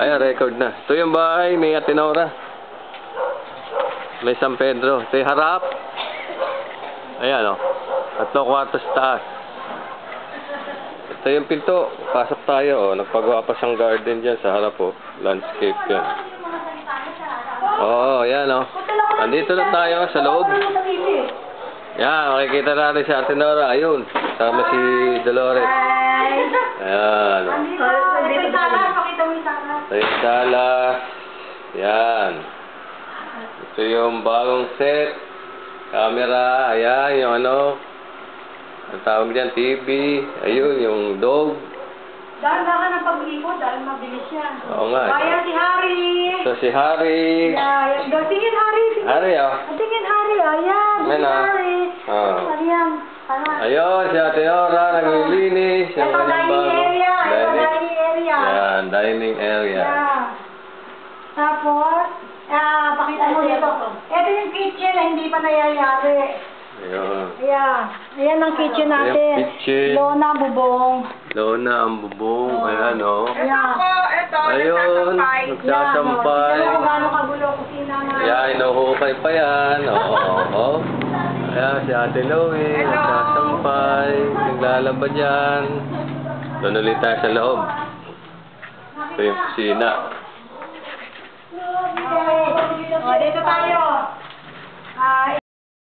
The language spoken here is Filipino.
Ayan, record na. Ito yung bahay, may Atenora. May San Pedro. Ito yung harap. Ayan, o. 3 kwartos taas. Ito yung pinto. Pasok tayo, o. Nagpagawa pa siyang garden dyan sa harap, o. Landscape yan. Oo, ayan, o. Nandito na tayo sa loob. Yan, makikita natin si Atenora. Ayun, sama si Dolores. Ayan. Ito yung sala. Yan. Ito yung bagong set. Camera. Ayan, yung ano. Ang tawag dyan, TV. Ayun, yung dog. Dahan-dahan ang pag-ikot dahil mabilis yan. Oo nga. Ayan si Harry. Ito si Harry. Yeah, tingin Harry. Harry, oh. Tingin Harry. Ayan, si Harry. Ayan. Ayun, si Atenora, naglilinis. Ito dining area. Dining area. Yan, dining area. Yeah. Tapos, pakita mo dito. Ito yung kitchen na hindi pa nangyayari. Ayun. Ayan. Ayan ang kitchen natin. Ayan, kitchen. Lona, bubong. Lona ang bubong. Ayan, oh. Ayan. Ayun, nagsasampay. Ayan, kung gaano kagulo kusina na. Ayan, inuhukay pa yan. Oo. Ayan, si Ate Loie, nagsasampay. Naglalaba dyan. Doon ulit tayo sa loob. Ito yung kusina. Dito tayo.